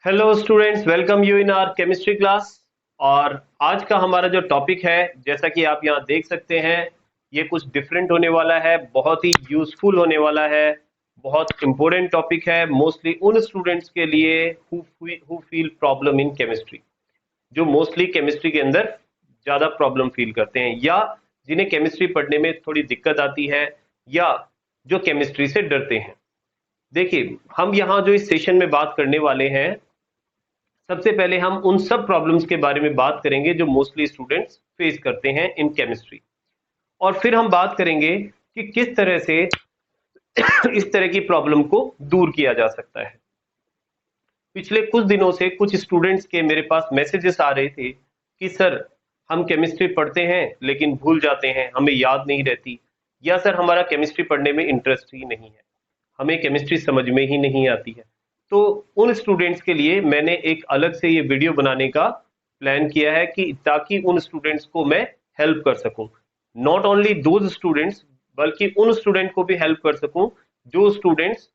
Hello students, welcome you in our chemistry class. और आज का हमारा जो टॉपिक है, जैसा कि आप यहाँ देख सकते हैं, ये कुछ डिफरेंट होने वाला है, बहुत ही यूजफुल होने वाला है, बहुत इंपॉर्टेंट टॉपिक है मोस्टली उन स्टूडेंट्स के लिए who feel problem in chemistry, जो मोस्टली केमिस्ट्री के अंदर ज़्यादा प्रॉब्लम फील करते हैं या जिन्हें केमिस्ट्री पढ़ने में थोड़ी दिक्कत आती है या जो केमिस्ट्री से डरते हैं। देखिए, हम यहाँ जो इस सेशन में बात करने वाले हैं, सबसे पहले हम उन सब प्रॉब्लम्स के बारे में बात करेंगे जो मोस्टली स्टूडेंट्स फेस करते हैं इन केमिस्ट्री। और फिर हम बात करेंगे कि किस तरह से इस तरह की प्रॉब्लम को दूर किया जा सकता है। पिछले कुछ दिनों से कुछ स्टूडेंट्स के मेरे पास मैसेजेस आ रहे थे कि सर, हम केमिस्ट्री पढ़ते हैं लेकिन भूल जाते हैं, हमें याद नहीं रहती, या सर हमारा केमिस्ट्री पढ़ने में इंटरेस्ट ही नहीं है, हमें केमिस्ट्री समझ में ही नहीं आती है। तो उन स्टूडेंट्स के लिए मैंने एक अलग से ये वीडियो बनाने का प्लान किया है कि ताकि उन स्टूडेंट्स को मैं हेल्प कर सकूं, नॉट ओनली दोज स्टूडेंट्स बल्कि उन स्टूडेंट को भी हेल्प कर सकूं जो स्टूडेंट्स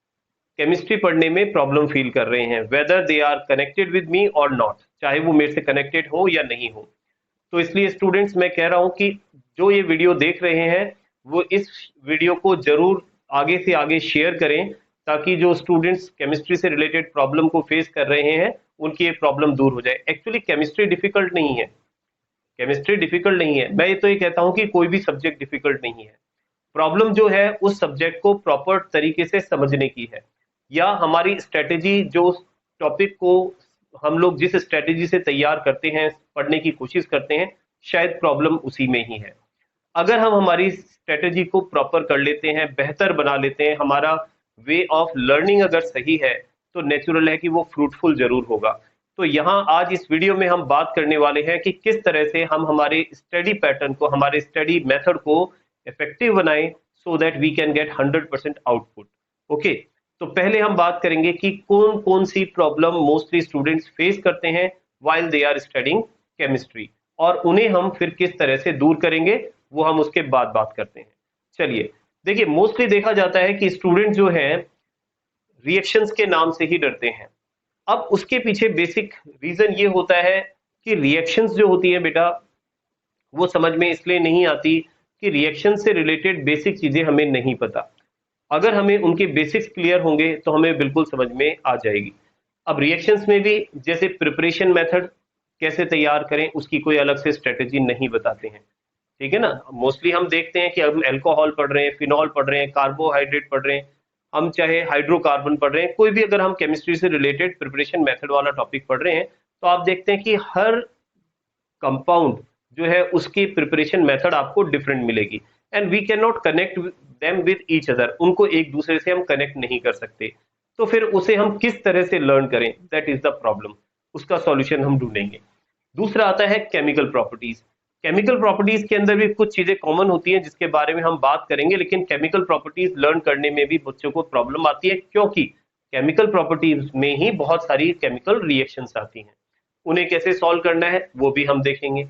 केमिस्ट्री पढ़ने में प्रॉब्लम फील कर रहे हैं, whether they are connected with me और नॉट, चाहे वो मेरे से कनेक्टेड हो या नहीं हो। तो इसलिए स्टूडेंट्स, मैं कह रहा हूं कि जो ये वीडियो देख रहे हैं वो इस वीडियो को जरूर आगे से आगे शेयर करें, ताकि जो स्टूडेंट्स केमिस्ट्री से रिलेटेड प्रॉब्लम को फेस कर रहे हैं उनकी ये प्रॉब्लम दूर हो जाए। एक्चुअली केमिस्ट्री डिफिकल्ट नहीं है, केमिस्ट्री डिफिकल्ट नहीं है, मैं ये तो ये कहता हूँ कि कोई भी सब्जेक्ट डिफिकल्ट नहीं है। प्रॉब्लम जो है उस सब्जेक्ट को प्रॉपर तरीके से समझने की है, या हमारी स्ट्रेटेजी, जो टॉपिक को हम लोग जिस स्ट्रेटेजी से तैयार करते हैं, पढ़ने की कोशिश करते हैं, शायद प्रॉब्लम उसी में ही है। अगर हम हमारी स्ट्रेटेजी को प्रॉपर कर लेते हैं, बेहतर बना लेते हैं, हमारा वे ऑफ लर्निंग अगर सही है, तो नेचुरल है कि वो फ्रूटफुल जरूर होगा। तो यहाँ आज इस वीडियो में हम बात करने वाले हैं कि किस तरह से हम हमारे स्टडी पैटर्न को, हमारे स्टडी मेथड को इफेक्टिव बनाएं, so that we can get 100% output. Okay, तो पहले हम बात करेंगे कि कौन कौन सी प्रॉब्लम मोस्टली स्टूडेंट्स फेस करते हैं while they are studying chemistry, और उन्हें हम फिर किस तरह से दूर करेंगे, वो हम उसके बाद बात करते हैं। चलिए, देखिए, मोस्टली देखा जाता है कि स्टूडेंट जो हैं रिएक्शंस के नाम से ही डरते हैं। अब उसके पीछे बेसिक रीजन ये होता है कि रिएक्शंस जो होती है बेटा, वो समझ में इसलिए नहीं आती कि रिएक्शन से रिलेटेड बेसिक चीजें हमें नहीं पता। अगर हमें उनके बेसिक्स क्लियर होंगे तो हमें बिल्कुल समझ में आ जाएगी। अब रिएक्शंस में भी जैसे प्रिपरेशन मेथड कैसे तैयार करें, उसकी कोई अलग से स्ट्रेटेजी नहीं बताते हैं, ठीक है ना। मोस्टली हम देखते हैं कि हम अल्कोहल पढ़ रहे हैं, फिनॉल पढ़ रहे हैं, कार्बोहाइड्रेट पढ़ रहे हैं, हम चाहे हाइड्रोकार्बन पढ़ रहे हैं, कोई भी अगर हम केमिस्ट्री से रिलेटेड प्रिपरेशन मेथड वाला टॉपिक पढ़ रहे हैं, तो आप देखते हैं कि हर कंपाउंड जो है उसकी प्रिपरेशन मेथड आपको डिफरेंट मिलेगी, and we can not connect them with each other, उनको एक दूसरे से हम कनेक्ट नहीं कर सकते। तो फिर उसे हम किस तरह से लर्न करें, दैट इज द प्रॉब्लम, उसका सॉल्यूशन हम ढूंढेंगे। दूसरा आता है केमिकल प्रॉपर्टीज। केमिकल प्रॉपर्टीज के अंदर भी कुछ चीजें कॉमन होती हैं जिसके बारे में हम बात करेंगे, लेकिन केमिकल प्रॉपर्टीज लर्न करने में भी बच्चों को प्रॉब्लम आती है, क्योंकि केमिकल प्रॉपर्टीज में ही बहुत सारी केमिकल रिएक्शंस आती हैं। उन्हें कैसे सॉल्व करना है वो भी हम देखेंगे।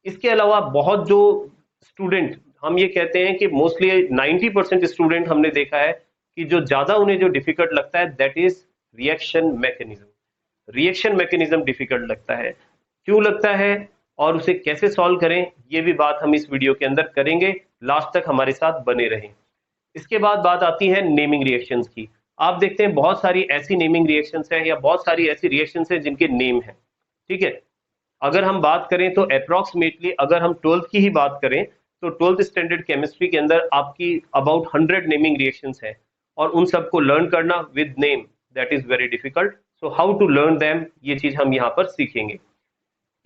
इसके अलावा बहुत जो स्टूडेंट, हम ये कहते हैं कि मोस्टली 90% स्टूडेंट हमने देखा है कि जो ज्यादा उन्हें जो डिफिकल्ट लगता है, that is reaction mechanism. Reaction mechanism difficult लगता है, क्यों लगता है और उसे कैसे सॉल्व करें, ये भी बात हम इस वीडियो के अंदर करेंगे। लास्ट तक हमारे साथ बने रहें। इसके बाद बात आती है नेमिंग रिएक्शंस की। आप देखते हैं बहुत सारी ऐसी नेमिंग रिएक्शंस हैं, या बहुत सारी ऐसी रिएक्शंस हैं जिनके नेम हैं, ठीक है। अगर हम बात करें तो अप्रोक्सीमेटली, अगर हम 12th की ही बात करें, तो 12th स्टैंडर्ड केमिस्ट्री के अंदर आपकी अबाउट 100 नेमिंग रिएक्शंस है, और उन सबको लर्न करना with name, that is very difficult. So how to learn them, ये चीज हम यहाँ पर सीखेंगे।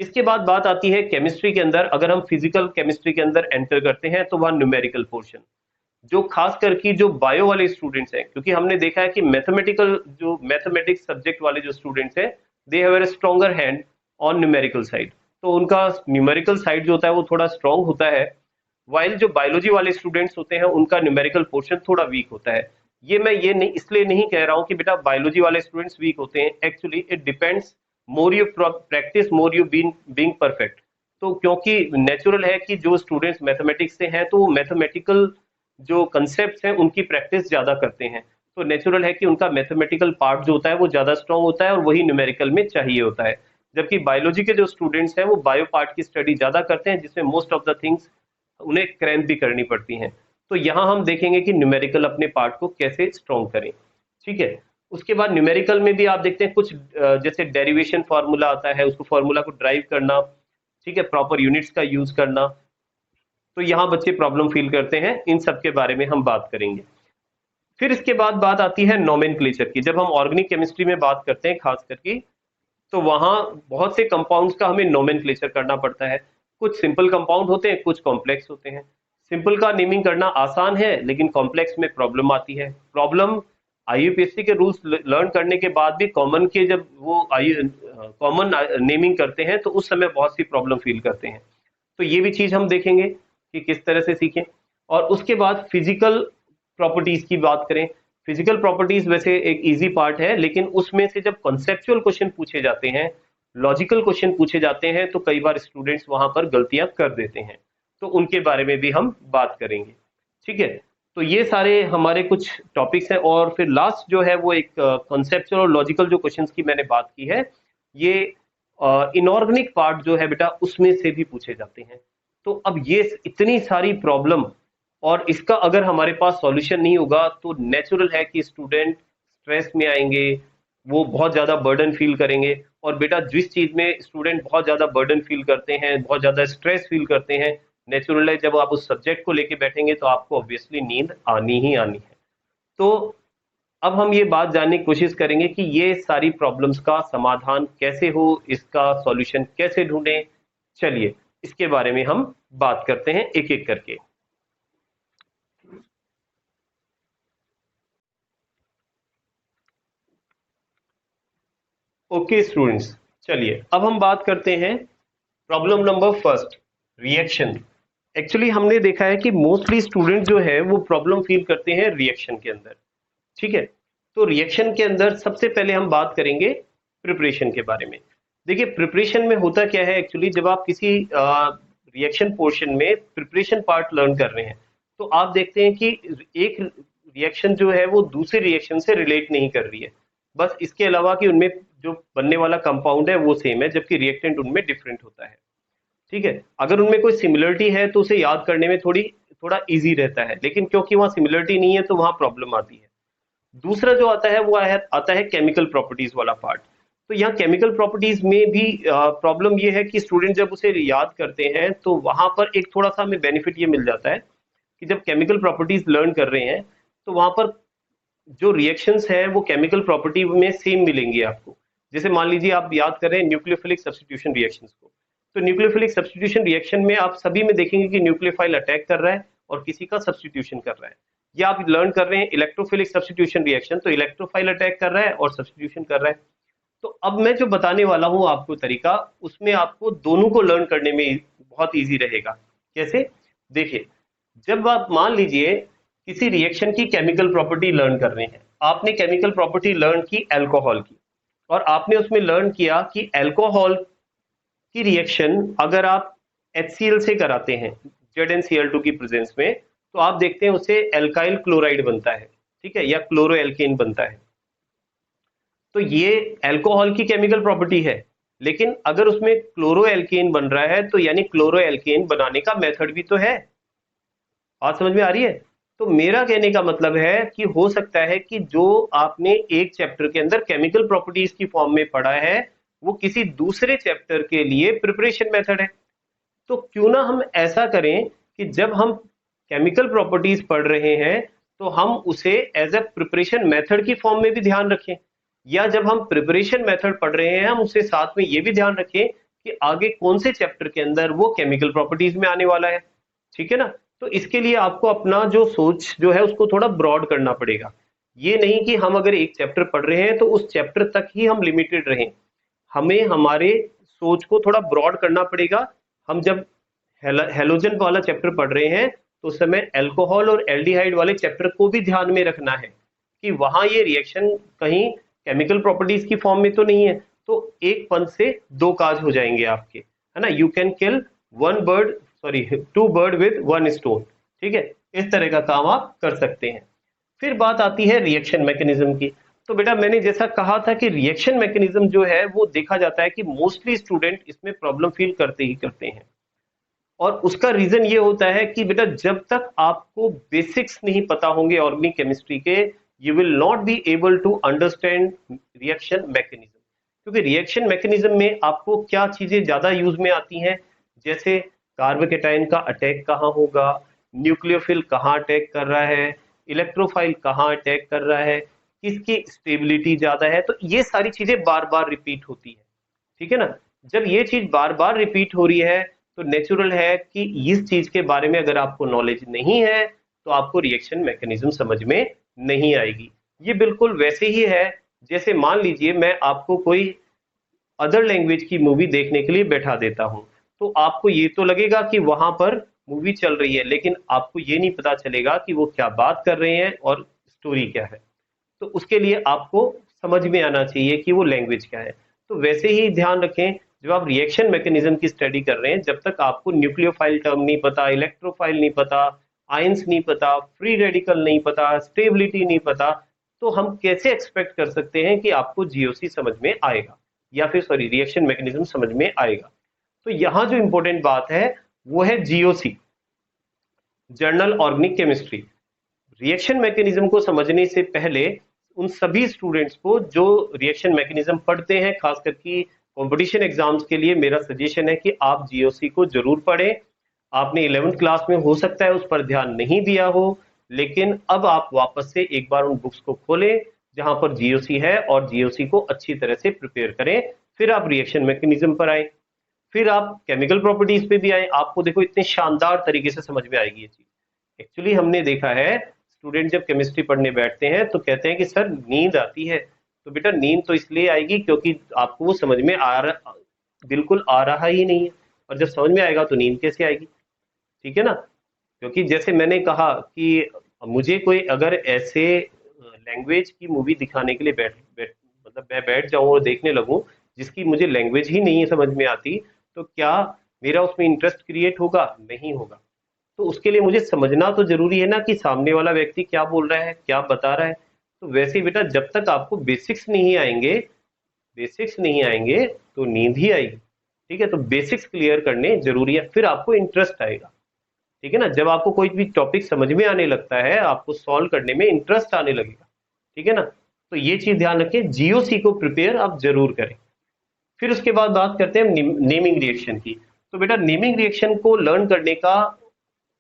इसके बाद बात आती है केमिस्ट्री के अंदर, अगर हम फिजिकल केमिस्ट्री के अंदर एंटर करते हैं तो वह न्यूमेरिकल पोर्शन, जो खास करके जो बायो वाले स्टूडेंट्स हैं, क्योंकि हमने देखा है कि मैथमेटिकल, जो मैथमेटिक्स सब्जेक्ट वाले जो स्टूडेंट्स हैं, they have a stronger hand on numerical side, तो उनका न्यूमेरिकल साइड जो होता है वो थोड़ा स्ट्रॉन्ग होता है, वाइल जो बायोलॉजी वाले स्टूडेंट्स होते हैं उनका न्यूमेरिकल पोर्शन थोड़ा वीक होता है। ये मैं ये नहीं इसलिए नहीं कह रहा हूँ कि बेटा बायोलॉजी वाले स्टूडेंट्स वीक होते हैं, actually it depends, more you practice more you being perfect. तो क्योंकि नेचुरल है कि जो स्टूडेंट्स मैथमेटिक्स से हैं तो वो मैथमेटिकल जो कंसेप्ट हैं उनकी प्रैक्टिस ज्यादा करते हैं, तो नेचुरल है कि उनका मैथमेटिकल पार्ट जो होता है वो ज्यादा स्ट्रांग होता है और वही न्यूमेरिकल में चाहिए होता है। जबकि बायोलॉजी के जो स्टूडेंट्स हैं वो बायो पार्ट की स्टडी ज्यादा करते हैं, जिसमें मोस्ट ऑफ द थिंग्स उन्हें क्रैम्प भी करनी पड़ती हैं। तो यहाँ हम देखेंगे कि न्यूमेरिकल अपने पार्ट को कैसे स्ट्रॉन्ग करें। ठीक है, उसके बाद न्यूमेरिकल में भी आप देखते हैं कुछ जैसे डेरिवेशन फार्मूला आता है, उसको फार्मूला को ड्राइव करना, ठीक है, प्रॉपर यूनिट्स का यूज करना। तो यहाँ बच्चे प्रॉब्लम फील करते हैं, इन सब के बारे में हम बात करेंगे। फिर इसके बाद बात आती है नोमेनक्लेचर की। जब हम ऑर्गेनिक केमिस्ट्री में बात करते हैं खास करके, तो वहां बहुत से कंपाउंड्स का हमें नोमेनक्लेचर करना पड़ता है। कुछ सिंपल कंपाउंड होते हैं, कुछ कॉम्प्लेक्स होते हैं। सिंपल का नेमिंग करना आसान है, लेकिन कॉम्प्लेक्स में प्रॉब्लम आती है। प्रॉब्लम आईयूपीएससी के रूल्स लर्न करने के बाद भी कॉमन के जब वो कॉमन नेमिंग करते हैं तो उस समय बहुत सी प्रॉब्लम फील करते हैं। तो ये भी चीज हम देखेंगे कि किस तरह से सीखें। और उसके बाद फिजिकल प्रॉपर्टीज की बात करें। फिजिकल प्रॉपर्टीज वैसे एक इजी पार्ट है, लेकिन उसमें से जब कॉन्सेप्चुअल क्वेश्चन पूछे जाते हैं, लॉजिकल क्वेश्चन पूछे जाते हैं, तो कई बार स्टूडेंट्स वहां पर गलतियां कर देते हैं। तो उनके बारे में भी हम बात करेंगे। ठीक है, तो ये सारे हमारे कुछ टॉपिक्स हैं। और फिर लास्ट जो है वो एक कॉन्सेप्चुअल और लॉजिकल जो क्वेश्चंस की मैंने बात की है, ये इनऑर्गेनिक पार्ट जो है बेटा उसमें से भी पूछे जाते हैं। तो अब ये इतनी सारी प्रॉब्लम, और इसका अगर हमारे पास सॉल्यूशन नहीं होगा तो नेचुरल है कि स्टूडेंट स्ट्रेस में आएंगे, वो बहुत ज्यादा बर्डन फील करेंगे। और बेटा जिस चीज में स्टूडेंट बहुत ज्यादा बर्डन फील करते हैं, बहुत ज्यादा स्ट्रेस फील करते हैं, नेचुरल है जब आप उस सब्जेक्ट को लेके बैठेंगे तो आपको ऑब्वियसली नींद आनी ही आनी है। तो अब हम ये बात जानने की कोशिश करेंगे कि ये सारी प्रॉब्लम्स का समाधान कैसे हो, इसका सॉल्यूशन कैसे ढूंढें। चलिए इसके बारे में हम बात करते हैं एक एक करके। ओके स्टूडेंट्स, चलिए अब हम बात करते हैं problem number first, reaction. Actually हमने देखा है कि मोस्टली स्टूडेंट जो है वो प्रॉब्लम फील करते हैं रिएक्शन के अंदर। ठीक है, तो रिएक्शन के अंदर सबसे पहले हम बात करेंगे प्रिपरेशन के बारे में। देखिए प्रिपरेशन में होता क्या है, एक्चुअली जब आप किसी रिएक्शन पोर्शन में प्रिपरेशन पार्ट लर्न कर रहे हैं, तो आप देखते हैं कि एक रिएक्शन जो है वो दूसरे रिएक्शन से रिलेट नहीं कर रही है, बस इसके अलावा कि उनमें जो बनने वाला कंपाउंड है वो सेम है, जबकि रिएक्टेंट उनमें डिफरेंट होता है। ठीक है, अगर उनमें कोई सिमिलरिटी है तो उसे याद करने में थोड़ा इजी रहता है, लेकिन क्योंकि वहां सिमिलरिटी नहीं है तो वहां प्रॉब्लम आती है। दूसरा जो आता है वो आता है केमिकल प्रॉपर्टीज वाला पार्ट। तो यहाँ केमिकल प्रॉपर्टीज में भी प्रॉब्लम ये है कि स्टूडेंट जब उसे याद करते हैं तो वहां पर एक थोड़ा सा हमें बेनिफिट ये मिल जाता है कि जब केमिकल प्रॉपर्टीज लर्न कर रहे हैं तो वहां पर जो रिएक्शंस है वो केमिकल प्रॉपर्टी में सेम मिलेंगी आपको। जैसे मान लीजिए आप याद कर रहे हैं न्यूक्लियोफिलिक सब्स्टिट्यूशन रिएक्शंस को, तो न्यूक्लियोफिलिक सब्स्टिट्यूशन रिएक्शन में आप सभी में देखेंगे कि न्यूक्लियोफाइल अटैक कर रहा है और किसी का सब्स्टिट्यूशन कर रहा है। या आप लर्न कर रहे हैं इलेक्ट्रोफिलिक सब्स्टिट्यूशन रिएक्शन, तो इलेक्ट्रोफाइल अटैक कर रहा है और सब्स्टिट्यूशन कर रहा है। तो अब मैं जो बताने वाला हूं आपको तरीका, उसमें आपको दोनों को लर्न करने में बहुत ईजी रहेगा। कैसे, देखिए जब आप मान लीजिए किसी रिएक्शन की केमिकल प्रॉपर्टी लर्न कर रहे हैं, आपने केमिकल प्रॉपर्टी लर्न की अल्कोहल की, और आपने उसमें लर्न किया कि अल्कोहल की रिएक्शन अगर आप HCl से कराते हैं, ZnCl2 की प्रेजेंस में, तो आप देखते हैं उससे एल्काइल क्लोराइड बनता है, ठीक है, या क्लोरो एल्केन बनता है। तो ये अल्कोहल की केमिकल प्रॉपर्टी है, लेकिन अगर उसमें क्लोरो एल्केन बन रहा है तो यानी क्लोरो एल्केन बनाने का मेथड भी तो है। बात समझ में आ रही है? तो मेरा कहने का मतलब है कि हो सकता है कि जो आपने एक चैप्टर के अंदर केमिकल प्रॉपर्टीज की फॉर्म में पढ़ा है वो किसी दूसरे चैप्टर के लिए प्रिपरेशन मेथड है। तो क्यों ना हम ऐसा करें कि जब हम केमिकल प्रॉपर्टीज पढ़ रहे हैं तो हम उसे एज ए प्रिपरेशन मेथड की फॉर्म में भी ध्यान रखें, या जब हम प्रिपरेशन मेथड पढ़ रहे हैं हम उससे साथ में ये भी ध्यान रखें कि आगे कौन से चैप्टर के अंदर वो केमिकल प्रॉपर्टीज में आने वाला है। ठीक है ना? तो इसके लिए आपको अपना जो सोच जो है उसको थोड़ा ब्रॉड करना पड़ेगा। ये नहीं कि हम अगर एक चैप्टर पढ़ रहे हैं तो उस चैप्टर तक ही हम लिमिटेड रहें, हमें हमारे सोच को थोड़ा ब्रॉड करना पड़ेगा। हम जब हेलोजन वाला चैप्टर पढ़ रहे हैं तो उस समय अल्कोहल और एल्डिहाइड वाले चैप्टर को भी ध्यान में रखना है कि वहां ये रिएक्शन कहीं केमिकल प्रॉपर्टीज की फॉर्म में तो नहीं है। तो एक पंच से दो काज हो जाएंगे आपके, है ना? You can kill two bird with one stone. ठीक है, इस तरह का काम आप कर सकते हैं। फिर बात आती है रिएक्शन मैकेनिज्म की। तो बेटा मैंने जैसा कहा था कि रिएक्शन मैकेनिज्म जो है वो देखा जाता है कि मोस्टली स्टूडेंट इसमें प्रॉब्लम फील करते ही करते हैं। और उसका रीजन ये होता है कि बेटा जब तक आपको बेसिक्स नहीं पता होंगे ऑर्गेनिक केमिस्ट्री के, you will not be able to understand reaction mechanism. क्योंकि रिएक्शन मैकेनिज्म में आपको क्या चीजें ज्यादा यूज में आती हैं, जैसे कार्बोकेटाइन का अटैक कहाँ होगा, न्यूक्लियोफिल कहाँ अटैक कर रहा है, इलेक्ट्रोफाइल कहाँ अटैक कर रहा है, किसकी स्टेबिलिटी ज्यादा है। तो ये सारी चीजें बार बार रिपीट होती है, ठीक है ना। जब ये चीज बार बार रिपीट हो रही है तो नेचुरल है कि इस चीज के बारे में अगर आपको नॉलेज नहीं है तो आपको रिएक्शन मैकेनिज्म समझ में नहीं आएगी। ये बिल्कुल वैसे ही है जैसे मान लीजिए मैं आपको कोई अदर लैंग्वेज की मूवी देखने के लिए बैठा देता हूं, तो आपको ये तो लगेगा कि वहां पर मूवी चल रही है, लेकिन आपको ये नहीं पता चलेगा कि वो क्या बात कर रहे हैं और स्टोरी क्या है। तो उसके लिए आपको समझ में आना चाहिए कि वो लैंग्वेज क्या है। तो वैसे ही ध्यान रखें, जब आप रिएक्शन मैकेनिज्म की स्टडी कर रहे हैं, जब तक आपको न्यूक्लियोफाइल टर्म नहीं पता, इलेक्ट्रोफाइल नहीं पता, आयंस नहीं पता, फ्री रेडिकल नहीं पता, स्टेबिलिटी नहीं पता, तो हम कैसे एक्सपेक्ट कर सकते हैं कि आपको जीओसी समझ में आएगा, या फिर सॉरी रिएक्शन मैकेनिज्म समझ में आएगा। तो यहां जो इंपॉर्टेंट बात है वो है GOC, journal organic chemistry. Reaction mechanism को समझने से पहले उन सभी स्टूडेंट्स को जो रिएक्शन मैकेनिज्म पढ़ते हैं, खास करके कंपटीशन एग्जाम्स के लिए मेरा सजेशन है कि आप जीओसी को जरूर पढ़ें। आपने 11th क्लास में हो सकता है उस पर ध्यान नहीं दिया हो, लेकिन अब आप वापस से एक बार उन बुक्स को खोलें जहां पर जीओसी है और जीओसी को अच्छी तरह से प्रिपेयर करें। फिर आप रिएक्शन मैकेनिज्म पर आए, फिर आप केमिकल प्रॉपर्टीज पे भी आए। आपको देखो इतने शानदार तरीके से समझ में आएगी ये चीज। एक्चुअली हमने देखा है स्टूडेंट जब केमिस्ट्री पढ़ने बैठते हैं तो कहते हैं कि सर नींद आती है। तो बेटा नींद तो इसलिए आएगी क्योंकि आपको वो समझ में आ रहा, बिल्कुल आ रहा ही नहीं है। और जब समझ में आएगा तो नींद कैसे आएगी, ठीक है ना। क्योंकि जैसे मैंने कहा कि मुझे कोई अगर ऐसे लैंग्वेज की मूवी दिखाने के लिए मतलब मैं बैठ जाऊं और देखने लगूं जिसकी मुझे लैंग्वेज ही नहीं समझ में आती, तो क्या मेरा उसमें इंटरेस्ट क्रिएट होगा? नहीं होगा। तो उसके लिए मुझे समझना तो जरूरी है ना कि सामने वाला व्यक्ति क्या बोल रहा है, क्या बता रहा है। तो वैसे ही बेटा जब तक आपको बेसिक्स नहीं आएंगे तो नींद ही आएगी, ठीक है। तो बेसिक्स क्लियर करने जरूरी है, फिर आपको इंटरेस्ट आएगा, ठीक है ना। जब आपको कोई भी टॉपिक समझ में आने लगता है, आपको सॉल्व करने में इंटरेस्ट आने लगेगा, ठीक है ना। तो ये चीज ध्यान रखें, जीओसी को प्रिपेयर आप जरूर करें। फिर उसके बाद बात करते हैं नेमिंग रिएक्शन की। तो बेटा नेमिंग रिएक्शन को लर्न करने का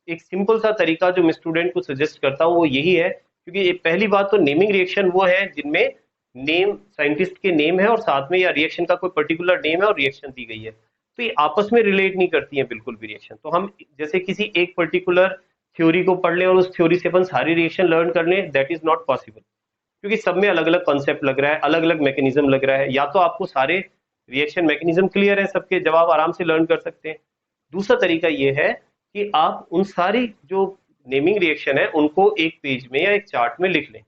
एक सिंपल सा तरीका जो मैं स्टूडेंट को सजेस्ट करता हूँ वो यही है, क्योंकि पहली बात तो नेमिंग रिएक्शन वो है जिनमें नेम साइंटिस्ट के नेम है और साथ में या रिएक्शन का कोई पर्टिकुलर नेम है और रिएक्शन दी गई है। तो ये आपस में रिलेट नहीं करती है बिल्कुल भी रिएक्शन। तो हम जैसे किसी एक पर्टिकुलर थ्योरी को पढ़ लें और उस थ्योरी से अपन सारी रिएक्शन लर्न कर लें, दैट इज नॉट पॉसिबल। क्योंकि सब में अलग अलग कॉन्सेप्ट लग रहा है, अलग अलग मैकेनिज्म लग रहा है। या तो आपको सारे रिएक्शन मैकेनिज्म क्लियर है, सबके जवाब आराम से लर्न कर सकते हैं। दूसरा तरीका ये है कि आप उन सारी जो नेमिंग रिएक्शन है उनको एक पेज में या एक चार्ट में लिख लें,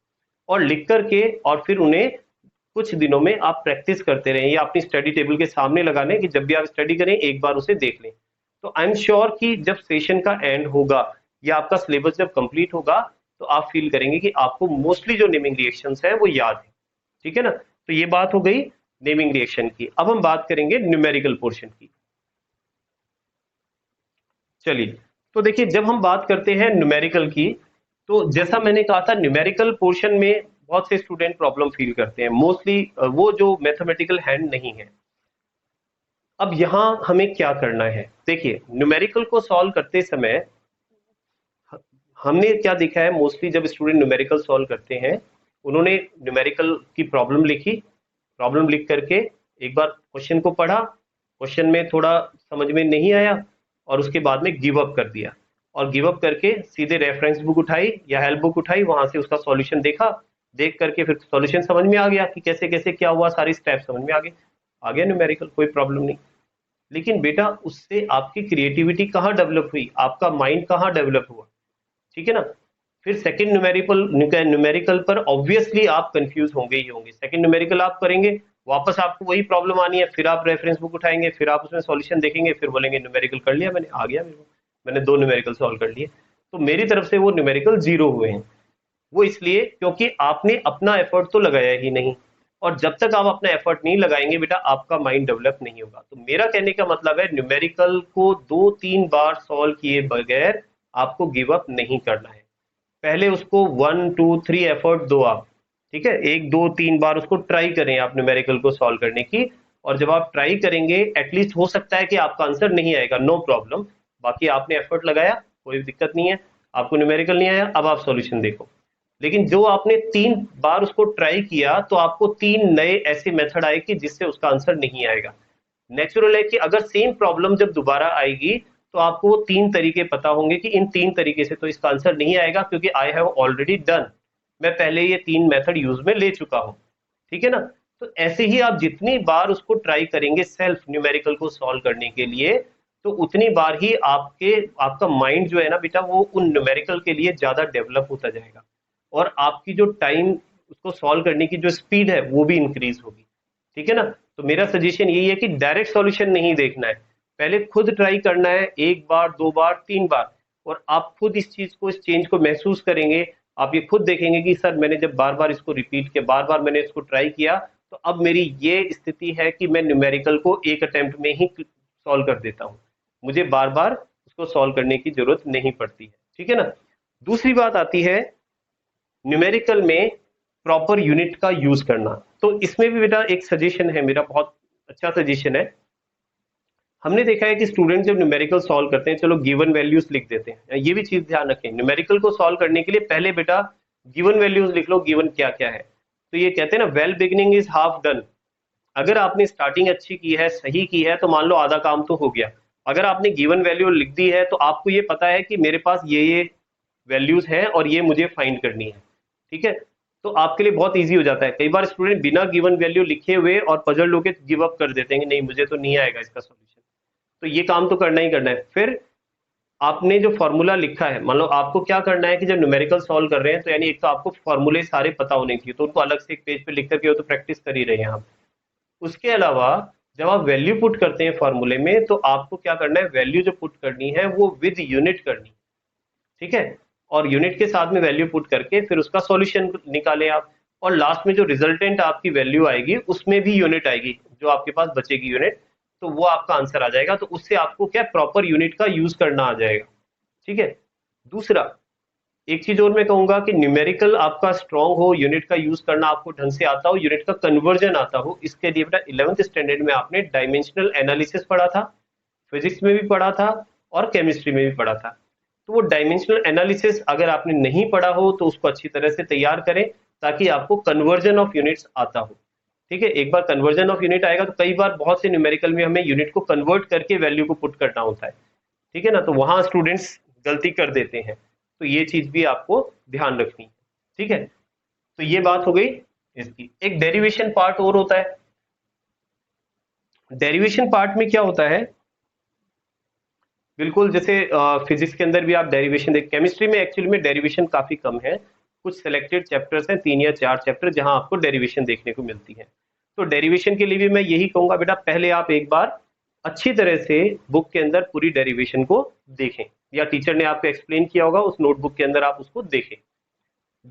और लिख करके और फिर उन्हें कुछ दिनों में आप प्रैक्टिस करते रहें या अपनी स्टडी टेबल के सामने लगा लें कि जब भी आप स्टडी करें एक बार उसे देख लें। तो आई एम श्योर कि जब सेशन का एंड होगा या आपका सिलेबस जब कंप्लीट होगा तो आप फील करेंगे कि आपको मोस्टली जो नेमिंग रिएक्शंस है वो याद है, ठीक है ना। तो ये बात हो गई नेमिंग रिएक्शन की। अब हम बात करेंगे न्यूमेरिकल पोर्शन की। चलिए, तो देखिए जब हम बात करते हैं न्यूमेरिकल की, तो जैसा मैंने कहा था न्यूमेरिकल पोर्शन में बहुत से स्टूडेंट प्रॉब्लम फील करते हैं, मोस्टली वो जो मैथमेटिकल हैंड नहीं है। अब यहाँ हमें क्या करना है, देखिए न्यूमेरिकल को सॉल्व करते समय हमने क्या देखा है, मोस्टली जब स्टूडेंट न्यूमेरिकल सॉल्व करते हैं उन्होंने न्यूमेरिकल की प्रॉब्लम लिखी, प्रॉब्लम लिख करके एक बार क्वेश्चन को पढ़ा, क्वेश्चन में थोड़ा समझ में नहीं आया और उसके बाद में गिव अप कर दिया, और गिव अप करके सीधे रेफरेंस बुक उठाई या हेल्प बुक उठाई, वहां से उसका सॉल्यूशन देखा, देख करके फिर सॉल्यूशन समझ में आ गया कि कैसे कैसे क्या हुआ, सारी स्टेप समझ में आ गया न्यूमेरिकल, कोई प्रॉब्लम नहीं। लेकिन बेटा उससे आपकी क्रिएटिविटी कहाँ डेवलप हुई, आपका माइंड कहाँ डेवलप हुआ, ठीक है ना। फिर सेकंड न्यूमेरिकल पर ऑब्वियसली आप कंफ्यूज होंगे ही होंगे। सेकंड न्यूमेरिकल आप करेंगे, वापस आपको वही प्रॉब्लम आनी है, फिर आप रेफरेंस बुक उठाएंगे, फिर आप उसमें सॉल्यूशन देखेंगे, फिर बोलेंगे न्यूमेरिकल कर लिया मैंने, आ गया मेरे को, मैंने 2 न्यूमेरिकल सॉल्व कर लिए। तो मेरी तरफ से वो न्यूमेरिकल 0 हुए हैं। वो इसलिए क्योंकि आपने अपना एफर्ट तो लगाया ही नहीं, और जब तक आप अपना एफर्ट नहीं लगाएंगे बेटा आपका माइंड डेवलप नहीं होगा। तो मेरा कहने का मतलब है न्यूमेरिकल को 2-3 बार सॉल्व किए बगैर आपको गिव अप नहीं करना है। पहले उसको 1 2 3 एफर्ट दो आप, ठीक है, 1 2 3 बार उसको ट्राई करें आप न्यूमेरिकल को सॉल्व करने की। और जब आप ट्राई करेंगे एटलीस्ट हो सकता है कि आपका आंसर नहीं आएगा, नो प्रॉब्लम, बाकी आपने एफर्ट लगाया, कोई दिक्कत नहीं है। आपको न्यूमेरिकल नहीं आया, अब आप सॉल्यूशन देखो। लेकिन जो आपने 3 बार उसको ट्राई किया तो आपको 3 नए ऐसे मेथड आए कि जिससे उसका आंसर नहीं आएगा। नेचुरल है कि अगर सेम प्रॉब्लम जब दोबारा आएगी तो आपको वो 3 तरीके पता होंगे कि इन 3 तरीके से तो इसका आंसर नहीं आएगा, क्योंकि आई हैव ऑलरेडी डन, मैं पहले ये 3 मेथड यूज में ले चुका हूं। ठीक है ना। तो ऐसे ही आप जितनी बार उसको ट्राई करेंगे सेल्फ न्यूमेरिकल को सॉल्व करने के लिए, तो उतनी बार ही आपका माइंड जो है ना बेटा वो उन न्यूमेरिकल के लिए ज्यादा डेवलप होता जाएगा, और आपकी जो टाइम उसको सॉल्व करने की जो स्पीड है वो भी इंक्रीज होगी। ठीक है ना। तो मेरा सजेशन यही है कि डायरेक्ट सॉल्यूशन नहीं देखना है, पहले खुद ट्राई करना है 1 बार 2 बार 3 बार, और आप खुद इस चीज को, इस चेंज को महसूस करेंगे। आप ये खुद देखेंगे कि सर मैंने जब बार बार इसको रिपीट किया, बार बार मैंने इसको ट्राई किया, तो अब मेरी ये स्थिति है कि मैं न्यूमेरिकल को एक अटेम्प्ट में ही सॉल्व कर देता हूँ, मुझे बार बार उसको सॉल्व करने की जरूरत नहीं पड़ती है। ठीक है ना। दूसरी बात आती है न्यूमेरिकल में प्रॉपर यूनिट का यूज करना। तो इसमें भी बेटा एक सजेशन है मेरा, बहुत अच्छा सजेशन है। हमने देखा है कि स्टूडेंट जब न्यूमेरिकल सॉल्व करते हैं, चलो गिवन वैल्यूज लिख देते हैं, ये भी चीज ध्यान रखें, न्यूमेरिकल को सॉल्व करने के लिए पहले बेटा गिवन वैल्यूज लिख लो, गिवन क्या क्या है। तो ये कहते हैं ना, well beginning is half done. अगर आपने स्टार्टिंग अच्छी की है, सही की है, तो मान लो आधा काम तो हो गया। अगर आपने गिवन वैल्यू लिख दी है तो आपको ये पता है कि मेरे पास ये वैल्यूज हैं और ये मुझे फाइंड करनी है। ठीक है। तो आपके लिए बहुत इजी हो जाता है। कई बार स्टूडेंट बिना गिवन वैल्यू लिखे हुए और पजल होके गिव अप कर देते हैं कि नहीं मुझे तो नहीं आएगा इसका सॉल्यूशन। तो ये काम तो करना ही करना है। फिर आपने जो फॉर्मूला लिखा है, मान लो आपको क्या करना है कि जब न्यूमेरिकल सॉल्व कर रहे हैं तो यानी एक तो आपको फॉर्मूले सारे पता होने चाहिए, तो उनको अलग से एक पेज पे लिख करके हो तो प्रैक्टिस कर ही रहे हैं आप। उसके अलावा जब आप वैल्यू पुट करते हैं फॉर्मूले में, तो आपको क्या करना है, वैल्यू जो पुट करनी है वो विद यूनिट करनी। ठीक है। और यूनिट के साथ में वैल्यू पुट करके फिर उसका सॉल्यूशन निकालें आप, और लास्ट में जो रिजल्टेंट आपकी वैल्यू आएगी उसमें भी यूनिट आएगी, जो आपके पास बचेगी यूनिट, तो वो आपका आंसर आ जाएगा। तो उससे आपको क्या प्रॉपर यूनिट का यूज करना आ जाएगा। ठीक है। दूसरा एक चीज और मैं कहूंगा कि न्यूमेरिकल आपका स्ट्रांग हो, यूनिट का यूज करना आपको ढंग से आता हो, यूनिट का कन्वर्जन आता हो, इसके लिए बेटा 11th स्टैंडर्ड में आपने डायमेंशनल एनालिसिस पढ़ा था, फिजिक्स में भी पढ़ा था और केमिस्ट्री में भी पढ़ा था। तो वो डायमेंशनल एनालिसिस अगर आपने नहीं पढ़ा हो तो उसको अच्छी तरह से तैयार करें, ताकि आपको कन्वर्जन ऑफ यूनिट्स आता हो। ठीक है। एक बार कन्वर्जन ऑफ यूनिट आएगा तो कई बार बहुत से न्यूमेरिकल में हमें यूनिट को कन्वर्ट करके वैल्यू को पुट करना होता है। ठीक है ना। तो वहां स्टूडेंट्स गलती कर देते हैं, तो ये चीज भी आपको ध्यान रखनी है। ठीक है। तो ये बात हो गई इसकी। एक डेरिवेशन पार्ट और होता है। डेरिवेशन पार्ट में क्या होता है, बिल्कुल जैसे फिजिक्स के अंदर भी आप डेरिवेशन देख, केमिस्ट्री में एक्चुअली में डेरिवेशन काफी कम है, कुछ सिलेक्टेड चैप्टर्स हैं, 3 या 4 चैप्टर जहां आपको डेरिवेशन देखने को मिलती है। तो डेरिवेशन के लिए भी मैं यही कहूंगा बेटा, पहले आप एक बार अच्छी तरह से बुक के अंदर पूरी डेरिवेशन को देखें, या टीचर ने आपको एक्सप्लेन किया होगा उस नोटबुक के अंदर आप उसको देखें।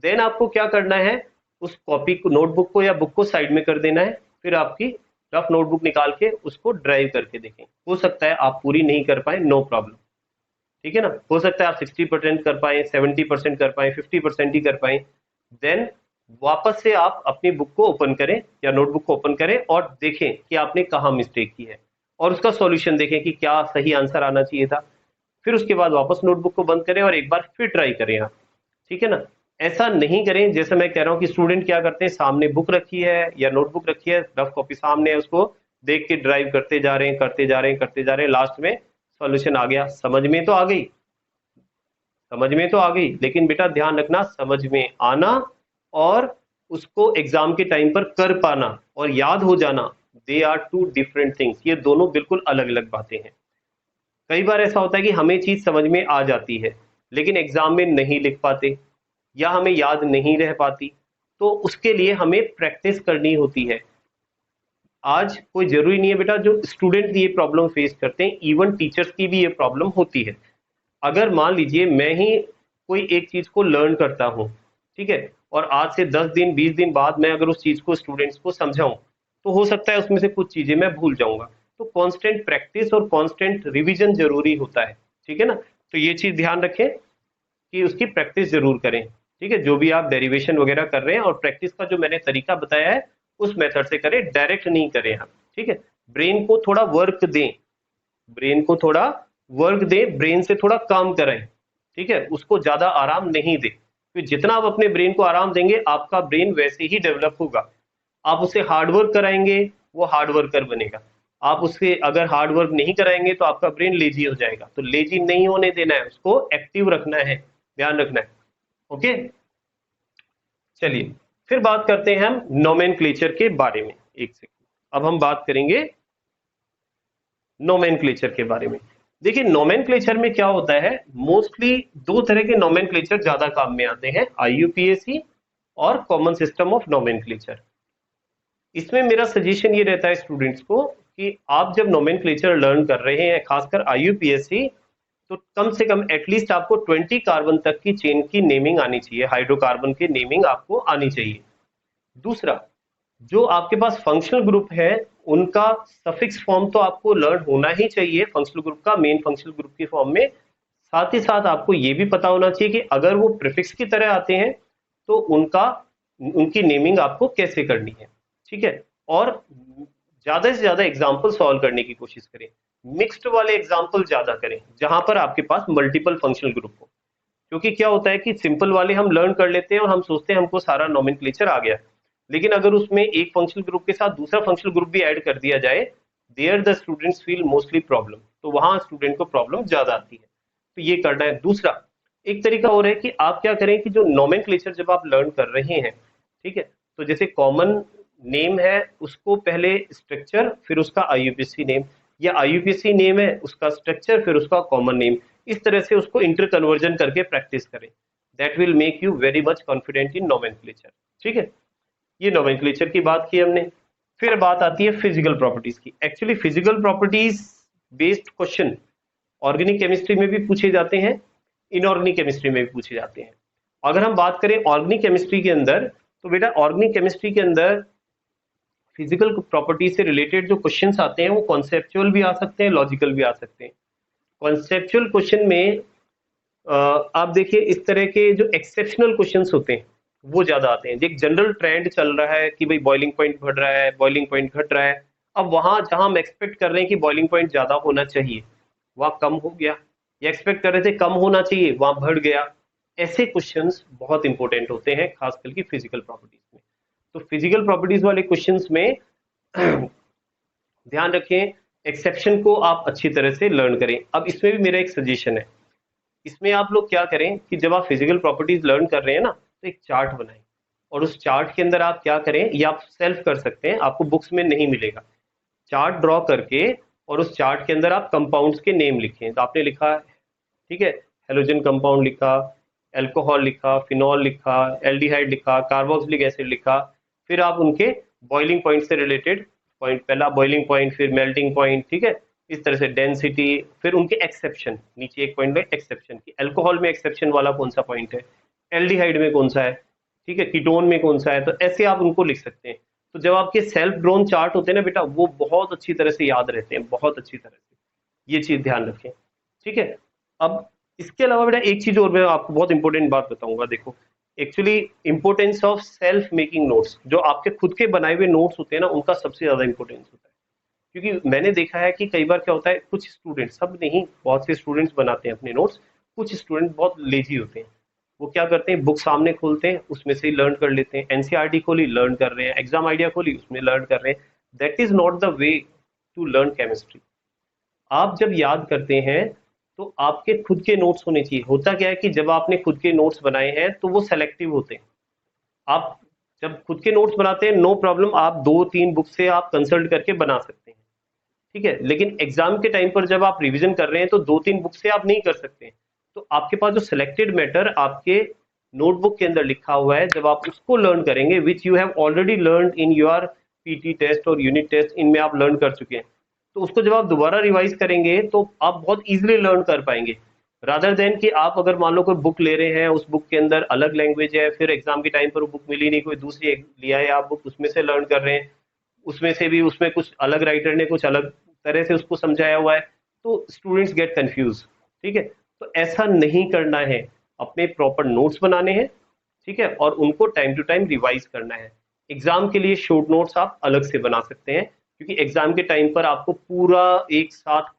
देन आपको क्या करना है, उस कॉपी को, नोटबुक को या बुक को साइड में कर देना है, फिर आपकी रफ नोटबुक निकाल के उसको ड्राइव करके देखें। हो सकता है आप पूरी नहीं कर पाए, नो प्रॉब्लम। ठीक है ना। हो सकता है आप 60% कर पाए, 70% कर पाए, 50% ही कर पाए। देन वापस से आप अपनी बुक को ओपन करें या नोटबुक को ओपन करें और देखें कि आपने कहाँ मिस्टेक की है, और उसका सॉल्यूशन देखें कि क्या सही आंसर आना चाहिए था। फिर उसके बाद वापस नोटबुक को बंद करें और एक बार फिर ट्राई करें आप। ठीक है ना। ऐसा नहीं करें जैसे मैं कह रहा हूँ कि स्टूडेंट क्या करते हैं, सामने बुक रखी है या नोटबुक रखी है, रफ कॉपी सामने है, उसको देख के ड्राइव करते जा रहे हैं, करते जा रहे हैं, करते जा रहे हैं, लास्ट में सॉल्यूशन आ गया, समझ में तो आ गई, समझ में तो आ गई, लेकिन बेटा ध्यान रखना, समझ में आना और उसको एग्जाम के टाइम पर कर पाना और याद हो जाना, they are two different things. ये दोनों बिल्कुल अलग अलग बातें हैं। कई बार ऐसा होता है कि हमें चीज समझ में आ जाती है लेकिन एग्जाम में नहीं लिख पाते या हमें याद नहीं रह पाती, तो उसके लिए हमें प्रैक्टिस करनी होती है। आज कोई जरूरी नहीं है बेटा जो स्टूडेंट ये प्रॉब्लम फेस करते हैं, इवन टीचर्स की भी ये प्रॉब्लम होती है। अगर मान लीजिए मैं ही कोई एक चीज को लर्न करता हूँ, ठीक है, और आज से 10 दिन 20 दिन बाद मैं अगर उस चीज को स्टूडेंट्स को समझाऊं तो हो सकता है उसमें से कुछ चीजें मैं भूल जाऊंगा। तो कांस्टेंट प्रैक्टिस और कांस्टेंट रिवीजन जरूरी होता है, ठीक है ना। तो ये चीज ध्यान रखें कि उसकी प्रैक्टिस जरूर करें, ठीक है। जो भी आप डेरिवेशन वगैरह कर रहे हैं, और प्रैक्टिस का जो मैंने तरीका बताया है उस मेथड से करें, डायरेक्ट नहीं करें आप, ठीक है। ब्रेन को थोड़ा वर्क दें, ब्रेन को थोड़ा वर्क दें, ब्रेन से थोड़ा काम कराएं, ठीक है। उसको ज्यादा आराम नहीं दें, तो जितना आप अपने ब्रेन को आराम देंगे आपका ब्रेन वैसे ही डेवलप होगा। आप उसे हार्ड वर्क कराएंगे, वो हार्ड वर्कर बनेगा। आप उससे अगर हार्ड वर्क नहीं कराएंगे तो आपका ब्रेन लेजी हो जाएगा। तो लेजी नहीं होने देना है, उसको एक्टिव रखना है, ध्यान रखना है। ओके, चलिए फिर बात करते हैं हम नोमेनक्लेचर के बारे में। एक सेकंड, अब हम बात करेंगे नोमेनक्लेचर के बारे में। देखिए नोमेनक्लेचर में क्या होता है, मोस्टली दो तरह के नोमेनक्लेचर ज्यादा काम में आते हैं, आईयूपीएसी और कॉमन सिस्टम ऑफ नोमेनक्लेचर। इसमें मेरा सजेशन ये रहता है स्टूडेंट्स को कि आप जब नोमेनक्लेचर लर्न कर रहे हैं, खासकर आईयूपीएसी, तो कम से कम एटलीस्ट आपको 20 कार्बन तक की चेन की नेमिंग आनी चाहिए, हाइड्रोकार्बन की नेमिंग आपको आनी चाहिए। दूसरा, जो आपके पास फंक्शनल ग्रुप है उनका सफिक्स फॉर्म तो आपको लर्न होना ही चाहिए, फंक्शनल ग्रुप का मेन फंक्शनल ग्रुप की फॉर्म में। साथ ही साथ आपको ये भी पता होना चाहिए कि अगर वो प्रीफिक्स की तरह आते हैं तो उनकी नेमिंग आपको कैसे करनी है, ठीक है। और ज्यादा से ज्यादा एग्जाम्पल सॉल्व करने की कोशिश करें, मिक्स्ड वाले एग्जाम्पल ज्यादा करें जहां पर आपके पास मल्टीपल फंक्शनल ग्रुप हो। क्योंकि क्या होता है कि सिंपल वाले हम लर्न कर लेते हैं और हम सोचते हैं हमको सारा नोमेनक्लेचर आ गया, लेकिन अगर उसमें एक फंक्शनल ग्रुप के साथ दूसरा फंक्शनल ग्रुप भी ऐड कर दिया जाए, there the students feel mostly problem, तो वहां स्टूडेंट को प्रॉब्लम ज्यादा आती है। तो ये करना है। दूसरा एक तरीका और है कि आप क्या करें कि जो नोमेनक्लेचर जब आप लर्न कर रहे हैं, ठीक है, तो जैसे कॉमन नेम है उसको पहले स्ट्रक्चर फिर उसका आईयूपीएसी नेम, या आईयूपीएसी नेम है उसका स्ट्रक्चर फिर उसका कॉमन नेम, इस तरह से उसको इंटर कन्वर्जन करके प्रैक्टिस करें। That will make you very much confident in nomenclature, ठीक है। ये नोमेनक्लेचर की बात की हमने। फिर बात आती है फिजिकल प्रॉपर्टीज की। Actually physical properties based question organic chemistry में भी पूछे जाते हैं, इनऑर्गेनिक केमिस्ट्री में भी पूछे जाते हैं। अगर हम बात करें ऑर्गेनिक केमिस्ट्री के अंदर, तो बेटा ऑर्गेनिक केमिस्ट्री के अंदर फिजिकल प्रॉपर्टी से रिलेटेड जो क्वेश्चंस आते हैं वो कॉन्सेप्चुअल भी आ सकते हैं, लॉजिकल भी आ सकते हैं। कॉन्सेप्चुअल क्वेश्चन में आप देखिए इस तरह के जो एक्सेप्शनल क्वेश्चंस होते हैं वो ज्यादा आते हैं। एक जनरल ट्रेंड चल रहा है कि भाई बॉइलिंग पॉइंट बढ़ रहा है, बॉइलिंग पॉइंट घट रहा है। अब वहां जहां हम एक्सपेक्ट कर रहे हैं कि बॉइलिंग पॉइंट ज्यादा होना चाहिए वहां कम हो गया, या एक्सपेक्ट कर रहे थे कम होना चाहिए वहां बढ़ गया। ऐसे क्वेश्चंस बहुत इंपॉर्टेंट होते हैं खासकर की फिजिकल प्रॉपर्टीज में। तो फिजिकल प्रॉपर्टीज वाले क्वेश्चंस में ध्यान रखें, एक्सेप्शन को आप अच्छी तरह से लर्न करें। अब इसमें भी मेरा एक सजेशन है, इसमें आप लोग क्या करें कि जब आप फिजिकल प्रॉपर्टीज लर्न कर रहे हैं ना, तो एक चार्ट बनाएं, और उस चार्ट के अंदर आप क्या करें, ये आप सेल्फ कर सकते हैं, आपको बुक्स में नहीं मिलेगा। चार्ट ड्रॉ करके और उस चार्ट के अंदर आप कंपाउंड्स के नेम लिखें। तो आपने लिखा, ठीक है, हेलोजन कंपाउंड लिखा, एल्कोहल लिखा, फिनॉल लिखा, एल्डिहाइड लिखा, कार्बोक्सिलिक एसिड लिखा। फिर आप उनके बॉइलिंग पॉइंट से रिलेटेड पॉइंट, पहला बॉइलिंग पॉइंट फिर मेल्टिंग पॉइंट, ठीक है, इस तरह से डेंसिटी, फिर उनके एक्सेप्शन, नीचे एक पॉइंट में एक्सेप्शन की, अल्कोहल में एक्सेप्शन वाला कौन सा पॉइंट है, एल्डिहाइड में कौन सा है, ठीक है, कीटोन में कौन सा है। तो ऐसे आप उनको लिख सकते हैं। तो जब आपके सेल्फ ड्रोन चार्ट होते हैं ना बेटा, वो बहुत अच्छी तरह से याद रहते हैं, बहुत अच्छी तरह से। ये चीज ध्यान रखें, ठीक है। अब इसके अलावा बेटा एक चीज और मैं आपको बहुत इंपॉर्टेंट बात बताऊंगा। देखो actually importance of self making notes, जो आपके खुद के बनाए हुए नोट्स होते हैं ना, उनका सबसे ज्यादा इंपॉर्टेंस होता है। क्योंकि मैंने देखा है कि कई बार क्या होता है, कुछ स्टूडेंट्स, सब नहीं, बहुत से स्टूडेंट्स बनाते हैं अपने नोट्स, कुछ स्टूडेंट बहुत लेजी होते हैं। वो क्या करते हैं, बुक सामने खोलते हैं, उसमें से ही लर्न कर लेते हैं, एनसीईआरटी खोली लर्न कर रहे हैं, एग्जाम आइडिया खोली उसमें लर्न कर रहे हैं। That is not the way to learn chemistry. आप जब याद करते हैं तो आपके खुद के नोट्स होने चाहिए। होता क्या है कि जब आपने खुद के नोट्स बनाए हैं तो वो सेलेक्टिव होते हैं। आप जब खुद के नोट्स बनाते हैं, नो प्रॉब्लम, आप 2-3 बुक से आप कंसल्ट करके बना सकते हैं, ठीक है। लेकिन एग्जाम के टाइम पर जब आप रिवीजन कर रहे हैं तो 2-3 बुक से आप नहीं कर सकते। तो आपके पास जो सिलेक्टेड मैटर आपके नोटबुक के अंदर लिखा हुआ है, जब आप उसको लर्न करेंगे, which you have already learn in your PT test और यूनिट टेस्ट, इनमें आप लर्न कर चुके हैं, तो उसको जब आप दोबारा रिवाइज करेंगे तो आप बहुत इजीली लर्न कर पाएंगे। रादर देन कि आप अगर मान लो कोई बुक ले रहे हैं, उस बुक के अंदर अलग लैंग्वेज है, फिर एग्जाम के टाइम पर वो बुक मिली नहीं, कोई दूसरी लिया है आप बुक, उसमें से लर्न कर रहे हैं, उसमें से भी उसमें कुछ अलग राइटर ने कुछ अलग तरह से उसको समझाया हुआ है, तो स्टूडेंट्स गेट कंफ्यूज। ठीक है, तो ऐसा नहीं करना है, अपने प्रॉपर नोट्स बनाने हैं, ठीक है, और उनको टाइम टू टाइम रिवाइज करना है। एग्जाम के लिए शॉर्ट नोट्स आप अलग से बना सकते हैं, क्योंकि एग्जाम के टाइम पर आपको पूरा एक साथ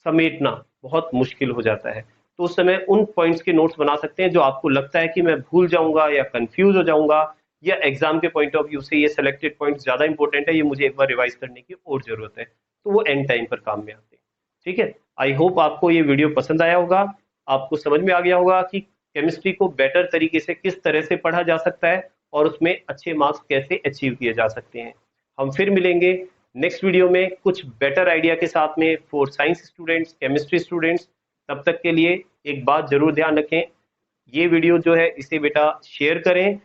समेटना बहुत मुश्किल हो जाता है। तो उस समय उन पॉइंट्स के नोट्स बना सकते हैं जो आपको लगता है कि मैं भूल जाऊंगा या कंफ्यूज हो जाऊंगा, या एग्जाम के पॉइंट ऑफ व्यू से ये सिलेक्टेड पॉइंट्स ज्यादा इंपॉर्टेंट है, ये मुझे एक बार रिवाइज करने की और जरूरत है, तो वो एंड टाइम पर काम में आते हैं। ठीक है, आई होप आपको ये वीडियो पसंद आया होगा, आपको समझ में आ गया होगा कि केमिस्ट्री को बेटर तरीके से किस तरह से पढ़ा जा सकता है और उसमें अच्छे मार्क्स कैसे अचीव किए जा सकते हैं। हम फिर मिलेंगे नेक्स्ट वीडियो में कुछ बेटर आइडिया के साथ में for science students, chemistry students. तब तक के लिए एक बात जरूर ध्यान रखें, ये वीडियो जो है इसे बेटा शेयर करें,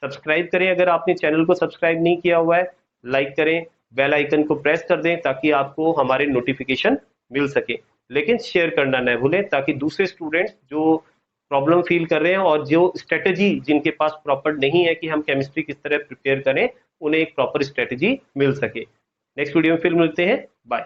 सब्सक्राइब करें अगर आपने चैनल को सब्सक्राइब नहीं किया हुआ है, लाइक करें, बेल आइकन को प्रेस कर दें ताकि आपको हमारे नोटिफिकेशन मिल सके। लेकिन शेयर करना न भूलें ताकि दूसरे स्टूडेंट्स जो प्रॉब्लम फील कर रहे हैं और जो स्ट्रेटेजी जिनके पास प्रॉपर नहीं है कि हम केमिस्ट्री किस तरह प्रिपेयर करें, उन्हें एक प्रॉपर स्ट्रेटेजी मिल सके। नेक्स्ट वीडियो में फिर मिलते हैं, बाय।